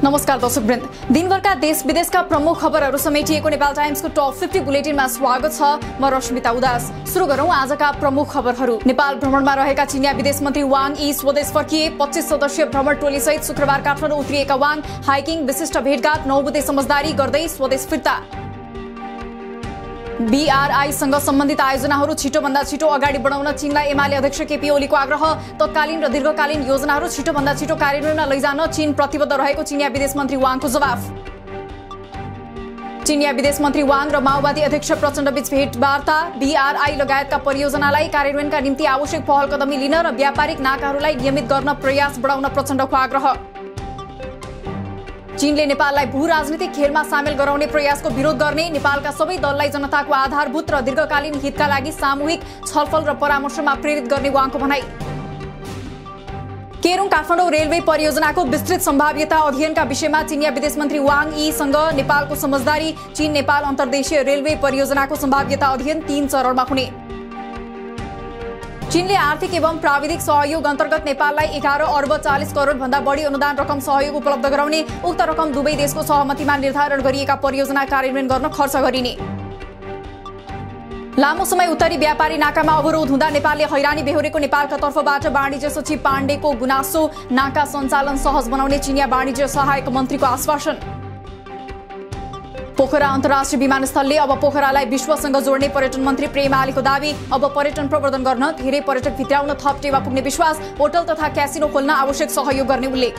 नमस्कार दर्शकवृन्द, दिनभरका देश विदेशका प्रमुख खबरहरू समेटिएको नेपाल टाइम्सको टप 50 बुलेटिनमा स्वागत छ। म रश्मिता उदास। सुरु गरौं आजका प्रमुख खबरहरू। नेपाल भ्रमणमा रहेका चीनिया विदेश मन्त्री वाङ यी स्वदेश फर्किए। 25 सदस्यीय भ्रमण टोली सहित शुक्रबार काठमाडौँ उत्रिएका वाङ हाइकिङ, विशिष्ट भेटघाट, 9 बुँदे समझदारी गर्दै स्वदेश फिर्ता। बीआरआईसँग सम्बन्धित आयोजनाहरू छिटोभन्दा छिटो अगाडि बढाउन चीनलाई एमाले अध्यक्ष केपी ओलीको आग्रह। तत्कालीन र दीर्घकालीन योजनाहरू छिटोभन्दा छिटो कार्यान्वयनमा लैजान चीन प्रतिबद्ध रहेको चीनिया विदेश मन्त्री वाङको जवाफ। चीनिया विदेश मन्त्री वाङ र माओवादी अध्यक्ष प्रचण्डबीच भेटवार्ता। बीआरआई लगायतका परियोजनालाई कार्यान्वयनका निम्ति आवश्यक पहल कदमी लिन र व्यापारिक नाकाहरूलाई नियमित गर्न प्रयास बढाउन प्रचण्डको आग्रह। चीनले नेपाललाई भू राजनीतिक खेलमा सामेल गराउने प्रयासको विरोध गर्ने, नेपालका सबै दललाई जनताको आधारभूत र दीर्घकालीन हितका लागि सामूहिक छलफल र परामर्शमा प्रेरित गर्ने वाङको भनाई। केरुङ काठमाडौँ रेलवे परियोजनाको विस्तृत सम्भाव्यता अध्ययनका विषयमा चीनिया विदेश मन्त्री वाङ यीसँग नेपालको समझदारी। चीन नेपाल अन्तर्देशीय रेलवे परियोजनाको सम्भाव्यता अध्ययन 3 चरणमा हुने। चीनले आर्थिक एवं प्राविधिक सहयोग अन्तर्गत नेपाललाई 11 अर्ब 40 करोड भन्दा बढी अनुदान रकम सहयोग उपलब्ध गराउने। उक्त रकम दुवै देशको सहमतिमा निर्धारण गरिएका परियोजना कार्यान्वयन गर्न खर्च गरिने। लामो समय उत्तरी व्यापारी नाकामा अवरोध हुँदा नेपालले हैरानी बेहोरेको नेपालका तर्फबाट वाणिज्य सचिव पाण्डेको गुनासो। नाका सञ्चालन सहज बनाउने चीनिया वाणिज्य सहायक मन्त्रीको आश्वासन। पोखरा अन्तर्राष्ट्रिय विमानस्थलले अब पोखरालाई विश्वसँग जोड्ने पर्यटन मन्त्री प्रेम आलीको दावी। अब पर्यटन प्रवर्धन गर्न, धेरै पर्यटक भित्राउन थप टेवा पुग्ने विश्वास। होटल तथा क्यासिनो खोल्न आवश्यक सहयोग गर्ने उल्लेख।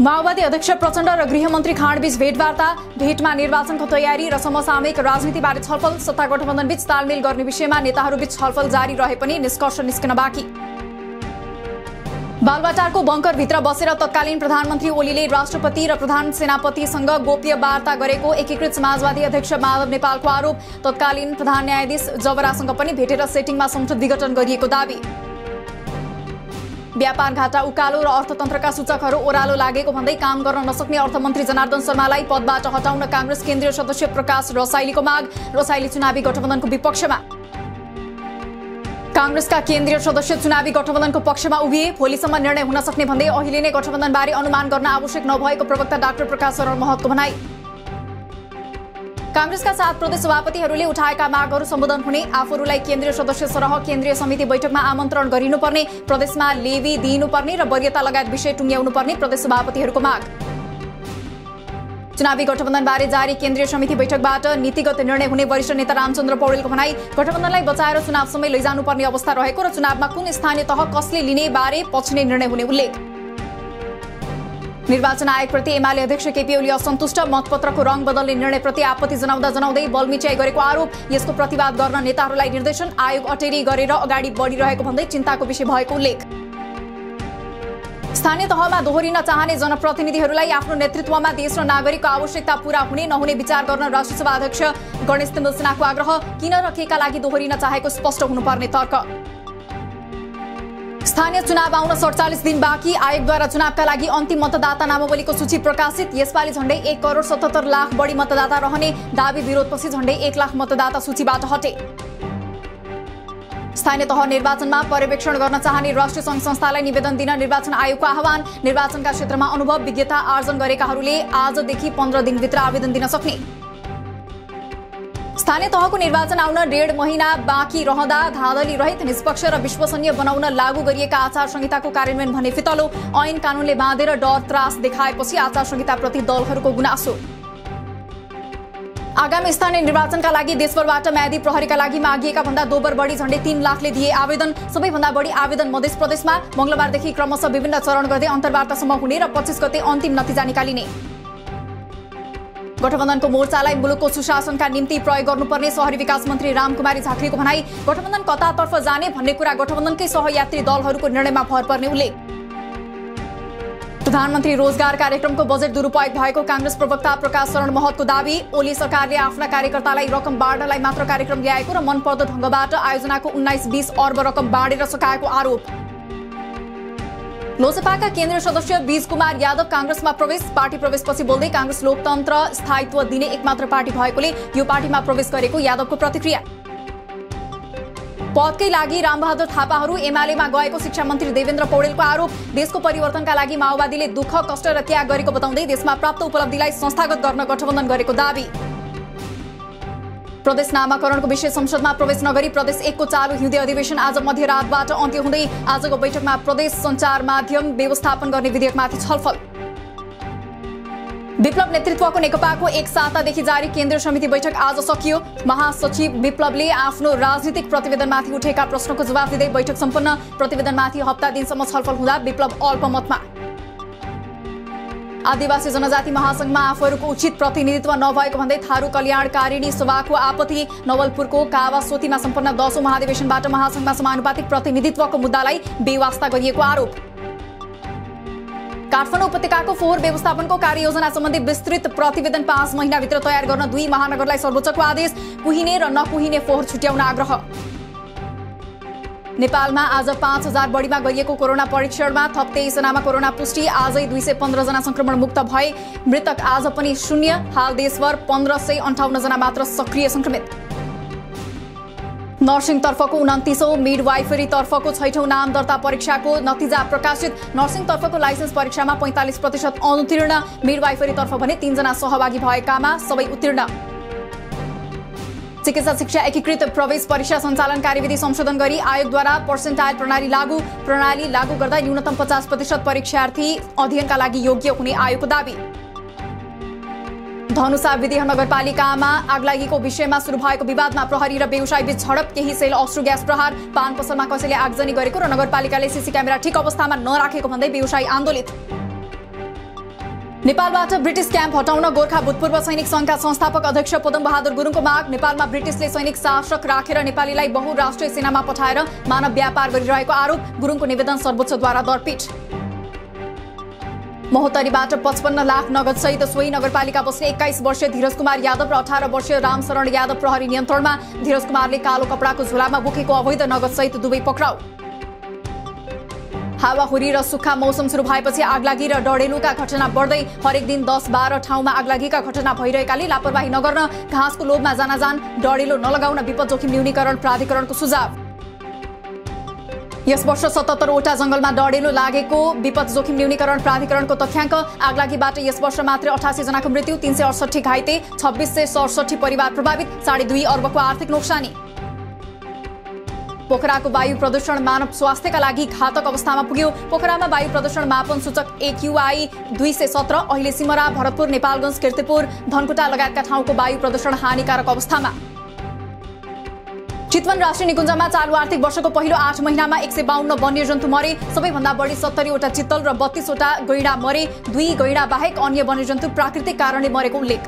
माओवादी अध्यक्ष प्रचण्ड र गृहमन्त्री खाँडबीच भेटवार्ता। भेटमा निर्वाचनको तयारी र समसामयिक राजनीतिबारे छलफल। सत्ता गठबन्धनबीच तालमेल गर्ने विषयमा नेताहरूबीच छलफल जारी रहे पनि निष्कर्ष निस्कन बाँकी। बालुवाटारको बङ्करभित्र बसेर तत्कालीन प्रधानमन्त्री ओलीले राष्ट्रपति र प्रधान सेनापतिसँग गोप्य वार्ता गरेको एकीकृत समाजवादी अध्यक्ष माधव नेपालको आरोप। तत्कालीन प्रधान न्यायाधीश जबरासँग पनि भेटेर सेटिङमा संसद विघटन गरिएको दावी। व्यापार घाटा उकालो र अर्थतन्त्रका सूचकहरू ओह्रालो लागेको भन्दै काम गर्न नसक्ने अर्थमन्त्री जनार्दन शर्मालाई पदबाट हटाउन काङ्ग्रेस केन्द्रीय सदस्य प्रकाश रसाइलीको माग। रसाइली चुनावी गठबन्धनको विपक्षमा। काङ्ग्रेसका केन्द्रीय सदस्य चुनावी गठबन्धनको पक्षमा उभिए। भोलिसम्म निर्णय हुन सक्ने भन्दै अहिले नै गठबन्धनबारे अनुमान गर्न आवश्यक नभएको प्रवक्ता डाक्टर प्रकाश शरण महतको भनाई। काङ्ग्रेसका 7 प्रदेश सभापतिहरूले उठाएका मागहरू सम्बोधन हुने। आफूहरूलाई केन्द्रीय सदस्य सरह केन्द्रीय समिति बैठकमा आमन्त्रण गरिनुपर्ने, प्रदेशमा लेवी दिइनुपर्ने र वरियता लगायत विषय टुङ्ग्याउनुपर्ने प्रदेश सभापतिहरूको माग। चुनावी गठबन्धनबारे जारी केन्द्रीय समिति बैठकबाट नीतिगत निर्णय हुने वरिष्ठ नेता रामचन्द्र पौडेलको भनाई। गठबन्धनलाई बचाएर चुनावसम्मै लैजानुपर्ने अवस्था रहेको र चुनावमा कुन स्थानीय तह कसले लिने बारे पछि नै निर्णय हुने उल्लेख। निर्वाचन आयोगप्रति एमाले अध्यक्ष केपी ओली असन्तुष्ट। मतपत्रको रङ बदल्ने निर्णयप्रति आपत्ति जनाउँदै बलमिच्याइ गरेको आरोप। यसको प्रतिवाद गर्न नेताहरूलाई निर्देशन। आयोग अटेरी गरेर अगाडि बढिरहेको भन्दै चिन्ताको विषय भएको उल्लेख। स्थानीय तहमा दोहोरिन चाहने जनप्रतिनिधिहरूलाई आफ्नो नेतृत्वमा देश र नागरिकको आवश्यकता पूरा हुने नहुने विचार गर्न राष्ट्रिय सभा अध्यक्ष गणेश तिमल सिन्हाको आग्रह। किन र केका लागि दोहोरिन चाहेको स्पष्ट हुनुपर्ने तर्क। स्थानीय चुनाव आउन 47 दिन बाँकी। आयोगद्वारा चुनावका लागि अन्तिम मतदाता नामावलीको सूची प्रकाशित। यसपालि झण्डै 1 करोड 77 लाख बढी मतदाता रहने दावी विरोधपछि झण्डै 1 लाख मतदाता सूचीबाट हटे। स्थानीय तह निर्वाचनमा पर्यवेक्षण गर्न चाहने राष्ट्रिय सङ्घ संस्थालाई निवेदन दिन निर्वाचन आयोगको आह्वान। निर्वाचनका क्षेत्रमा अनुभव विज्ञता आर्जन गरेकाहरूले आजदेखि 15 दिनभित्र आवेदन दिन सक्ने। स्थानीय तहको निर्वाचन आउन 1.5 महिना बाँकी रहँदा धाँधली रहित निष्पक्ष र विश्वसनीय बनाउन लागू गरिएका आचार संहिताको कार्यान्वयन भने फितलो। ऐन कानूनले बाँधेर डर त्रास देखाएपछि आचार संहिताप्रति दलहरूको गुनासो। आगामी स्थानीय निर्वाचनका लागि देशभरबाट म्यादी प्रहरीका लागि मागिएका भन्दा दोब्बर बढी झण्डै 3 लाखले दिए आवेदन। सबैभन्दा बढी आवेदन मध्य प्रदेशमा। मंगलबारदेखि क्रमशः विभिन्न चरण गर्दै अन्तर्वार्तासम्म हुने र 25 गते अन्तिम नतिजा निकालिने। गठबन्धनको मोर्चालाई मुलुकको सुशासनका निम्ति प्रयोग गर्नुपर्ने शहरी विकास मन्त्री रामकुमारी झाँक्रीको भनाई। गठबन्धन कतातर्फ जाने भन्ने कुरा गठबन्धनकै सहयात्री दलहरूको निर्णयमा भर पर्ने उल्लेख। प्रधानमन्त्री रोजगार कार्यक्रमको बजेट दुरुपयोग भएको काङ्ग्रेस प्रवक्ता प्रकाश शरण महतको दावी। ओली सरकारले आफ्ना कार्यकर्तालाई रकम बाँड्नलाई मात्र कार्यक्रम ल्याएको र मनपर्दो ढङ्गबाट आयोजनाको 19-20 अर्ब रकम बाँडेर सकाएको आरोप। लोजपाका केन्द्रीय सदस्य बीज कुमार यादव काङ्ग्रेसमा प्रवेश। पार्टी प्रवेशपछि बोल्दै काङ्ग्रेस लोकतन्त्र स्थायित्व दिने एकमात्र पार्टी भएकोले यो पार्टीमा प्रवेश गरेको यादवको प्रतिक्रिया। पदकै लागि रामबहादुर थापाहरू एमालेमा गएको शिक्षा मन्त्री देवेन्द्र पौडेलको आरोप। देशको परिवर्तनका लागि माओवादीले दुःख कष्ट र त्याग गरेको बताउँदै देशमा प्राप्त उपलब्धिलाई संस्थागत गर्न गठबन्धन गरेको दावी। प्रदेश नामाकरणको विषय संसदमा प्रवेश नगरी प्रदेश 1 को चालू हिउँदे अधिवेशन आज मध्यरातबाट अन्त्य हुँदै आजको बैठकमा प्रदेश सञ्चार माध्यम व्यवस्थापन गर्ने विधेयकमाथि छलफल। विप्लव नेतृत्वको नेकपाको एक सातादेखि जारी केन्द्रीय समिति बैठक आज सकियो। महासचिव विप्लवले आफ्नो राजनीतिक प्रतिवेदनमाथि उठेका प्रश्नको जवाफ दिँदै बैठक सम्पन्न। प्रतिवेदनमाथि हप्ता दिनसम्म छलफल हुँदा विप्लव अल्पमतमा। आदिवासी जनजाति महासंघमा आफूहरूको उचित प्रतिनिधित्व नभएको भन्दै थारू कल्याणकारिणी सभाको आपत्ति। नवलपुरको कावासोतीमा सम्पन्न 10औं महाधिवेशनबाट महासंघमा समानुपातिक प्रतिनिधित्वको मुद्दालाई बेवास्ता गरिएको आरोप। काठमाडौँ उपत्यकाको फोहोर व्यवस्थापनको कार्ययोजना सम्बन्धी विस्तृत प्रतिवेदन 5 महिनाभित्र तयार गर्न 2 महानगरलाई सर्वोच्चको आदेश। कुहिने र नकुहिने फोहोर छुट्याउन आग्रह। नेपालमा आज 5000 बढीमा गरिएको कोरोना परीक्षणमा थप 23 जनामा कोरोना पुष्टि। आजै 215 जना संक्रमण मुक्त भए। मृतक आज पनि 0। हाल देशभर 1558 जना मात्र सक्रिय संक्रमित। नर्सिङ तर्फको 29औं मिडवाइफरी तर्फको 6औं नाम दर्ता परीक्षाको नतिजा प्रकाशित। नर्सिङ तर्फको लाइसेन्स परीक्षामा 45% अनुत्तीर्ण। मिडवाइफरी तर्फ भने 3 जना सहभागी भएकामा सबै उत्तीर्ण। चिकित्सा शिक्षा एकीकृत प्रवेश परीक्षा सञ्चालन कार्यविधि संशोधन गरी आयोगद्वारा पर्सेन्टाइल प्रणाली लागू गर्दा न्यूनतम 50% परीक्षार्थी अध्ययनका लागि योग्य हुने आयोगको दावी। धनुषा विदेह नगरपालिकामा आगलागीको विषयमा सुरु भएको विवादमा प्रहरी र व्यवसायी बीच झडप। केही सेल अश्रु ग्यास प्रहार। पान पसलमा कसैले आगजनी गरेको र नगरपालिकाले सीसी क्यामेरा ठिक अवस्थामा नराखेको भन्दै व्यवसायी आन्दोलित। नेपालबाट ब्रिटिश क्याम्प हटाउन गोर्खा भूतपूर्व सैनिक संघका संस्थापक अध्यक्ष पदम बहादुर गुरुङको माग। नेपालमा ब्रिटिशले सैनिक शासक राखेर नेपालीलाई बहुराष्ट्रिय सेनामा पठाएर मानव व्यापार गरिरहेको आरोप। गुरुङको निवेदन सर्वोच्चद्वारा दरपीठ। महोत्तरीबाट 55 लाख नगद सहित सोही नगरपालिका बस्ने 21 वर्षीय धीरज कुमार यादव र 18 वर्षीय रामशरण यादव प्रहरी नियन्त्रणमा। धीरज कुमारले कालो कपडाको झोलामा बोकेको अवैध नगद सहित दुवै पक्राउ। हावाहुरी र सुक्खा मौसम सुरु भएपछि आगलागी र डढेलुका घटना बढ्दै। हरेक दिन 10-12 ठाउँमा आगलागीका घटना भइरहेकाले लापरवाही नगर्न, घाँसको लोभमा जान डढेलो नलगाउन विपद जोखिम न्यूनीकरण प्राधिकरणको सुझाव। यस वर्ष 77 वटा जंगलमा डढेलो लागेको विपद जोखिम न्यूनीकरण प्राधिकरणको तथ्याङ्क। आगलागीबाट यस वर्ष मात्र 88 जनाको मृत्यु, 368 घाइते, 2667 परिवार प्रभावित, 2.5 अर्बको आर्थिक नोक्सानी। पोखराको वायु प्रदूषण मानव स्वास्थ्यका लागि घातक अवस्थामा पुग्यो। पोखरामा वायु प्रदूषण मापन सूचक AQI 217। अहिले सिमरा, भरतपुर, नेपालगञ्ज, कीर्तिपुर, धनकुटा लगायतका ठाउँको वायु प्रदूषण हानिकारक अवस्थामा। चितवन राष्ट्रिय निकुञ्जमा चालू आर्थिक वर्षको पहिलो 8 महिनामा 152 वन्यजन्तु मरे। सबैभन्दा बढी 70 वटा चित्तल र 32 वटा गैंडा मरे। 2 गैंडा बाहेक अन्य वन्यजन्तु प्राकृतिक कारणले मरेको उल्लेख।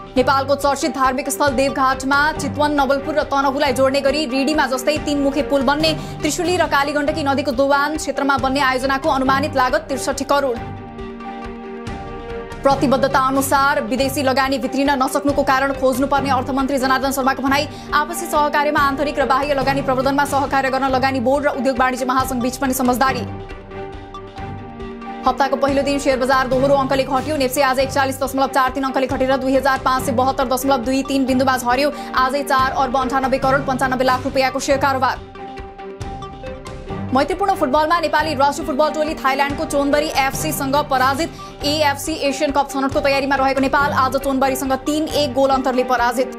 नेपालको चर्चित धार्मिक स्थल देवघाटमा चितवन, नवलपुर र तनहुलाई जोड्ने गरी रिडीमा जस्तै 3 मुखे पुल बन्ने। त्रिशुली र कालीगण्डकी नदीको दोभान क्षेत्रमा बन्ने आयोजनाको अनुमानित लागत 63 करोड। प्रतिबद्धता अनुसार विदेशी लगानी भित्रिन नसक्नुको कारण खोज्नुपर्ने अर्थमन्त्री जनार्दन शर्माको भनाई। आपसी सहकार्यमा आन्तरिक र बाह्य लगानी प्रवर्धनमा सहकार्य गर्न लगानी बोर्ड र उद्योग वाणिज्य महासंघ बीच पनि समझदारी। हप्ताको पहिलो दिन शेयर बजार दोहोरो अङ्कले घट्यो। नेप्से आज 41.43 अङ्कले घटेर 2572.23 बिन्दुमा झर्यो। आजै 4 अर्ब 98 करोड 95 लाख रुपियाँको शेयर कारोबार। मैत्रीपूर्ण फुटबलमा नेपाली राष्ट्रिय फुटबल टोली थाइल्याण्डको चोनबरी FC सँग पराजित। AFC एशियन कप छनौटको तयारीमा रहेको नेपाल आज चोनबरीसँग 3-1 गोल अन्तरले पराजित।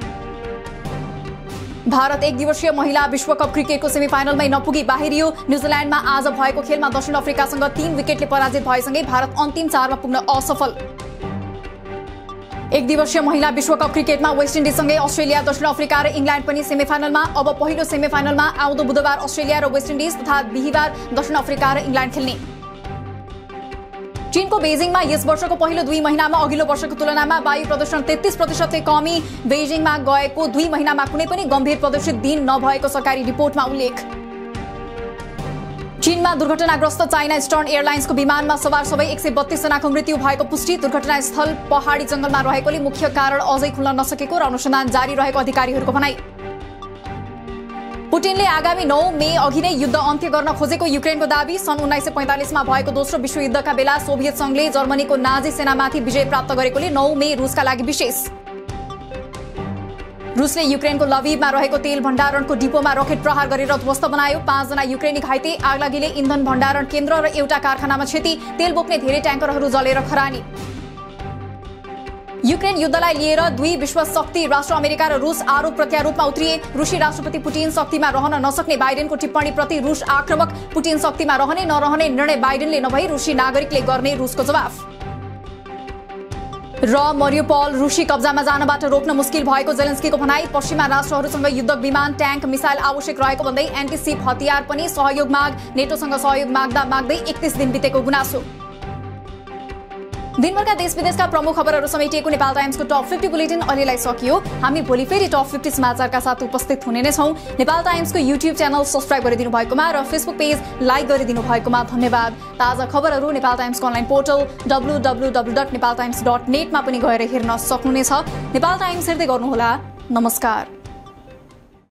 भारत 1 दिवसीय महिला विश्वकप क्रिकेटको सेमिफाइनलमै नपुगी बाहिरियो। न्युजिल्याण्डमा आज भएको खेलमा दक्षिण अफ्रिकासँग 3 विकेटले पराजित भएसँगै भारत अन्तिम 4 मा पुग्न असफल। 1 दिवसीय महिला विश्वकप क्रिकेटमा वेस्ट इन्डिजसँगै अस्ट्रेलिया, दक्षिण अफ्रिका र इङ्ल्याण्ड पनि सेमिफाइनलमा। अब पहिलो सेमिफाइनलमा आउँदो बुधबार अस्ट्रेलिया र वेस्ट इन्डिज तथा बिहीबार दक्षिण अफ्रिका र इङ्ल्याण्ड खेल्ने। चीनको बेजिङमा यस वर्षको पहिलो 2 महिनामा अघिल्लो वर्षको तुलनामा वायु प्रदूषण 33% कमी। बेजिङमा गएको 2 महिनामा कुनै पनि गम्भीर प्रदूषित दिन नभएको सरकारी रिपोर्टमा उल्लेख। चीनमा दुर्घटनाग्रस्त चाइना इस्टर्न एयरलाइन्सको विमानमा सवार सबै 132 जनाको मृत्यु भएको पुष्टि। दुर्घटनास्थल पहाडी जंगलमा रहेकोले मुख्य कारण अझै खुल्न नसकेको र अनुसन्धान जारी रहेको अधिकारीहरूको भनाई। पुटिनले आगामी 9 मे अघि नै युद्ध अन्त्य गर्न खोजेको युक्रेनको दावी। सन् 1945 मा भएको दोस्रो विश्वयुद्धका बेला सोभियत संघले जर्मनीको नाजी सेनामाथि विजय प्राप्त गरेकोले 9 मे रुसका लागि विशेष। रुसले युक्रेनको लभिभमा रहेको तेल भण्डारणको डिपोमा रकेट प्रहार गरेर ध्वस्त बनायो। 5 जना युक्रेनी घाइते। आगलागीले इन्धन भण्डारण केन्द्र र एउटा कारखानामा क्षति। तेल बोक्ने धेरै ट्याङ्करहरू जलेर खरानी। युक्रेन युद्धलाई लिएर दुई विश्व शक्ति राष्ट्र अमेरिका र रुस आरोप प्रत्यारोपमा उत्रिए। रुसी राष्ट्रपति पुटिन शक्तिमा रहन नसक्ने बाइडेनको टिप्पणीप्रति रुस आक्रामक। पुटिन शक्तिमा रहने नरहने निर्णय बाइडेनले नभई रुसी नागरिकले गर्ने रुसको जवाफ। र मरियोपोल रुसी कब्जामा जानबाट रोक्न मुस्किल भएको जेलेन्स्कीको भनाई। पश्चिमा राष्ट्रहरूसँग युद्धक विमान ट्याङ्क मिसाइल आवश्यक रहेको भन्दै एन्टी-सिप हतियार पनि सहयोग माग। नेटोसँग सहयोग माग्दै 31 दिन बितेको गुनासो। दिनभरका देश विदेशका प्रमुख खबरहरू समेटिएको नेपाल टाइम्सको टप 50 बुलेटिन अहिलेलाई सकियो। हामी भोलि फेरि टप 50 समाचारका साथ उपस्थित हुने नै छौँ। नेपाल टाइम्सको युट्युब च्यानल सब्स्क्राइब गरिदिनु भएकोमा र फेसबुक पेज लाइक गरिदिनु भएकोमा धन्यवाद। ताजा खबरहरू नेपाल टाइम्सको अनलाइन पोर्टल www.nepaltimes.net मा पनि गएर हेर्न सक्नुहुनेछ। नेपाल टाइम्स हेर्दै गर्नुहोला। नमस्कार।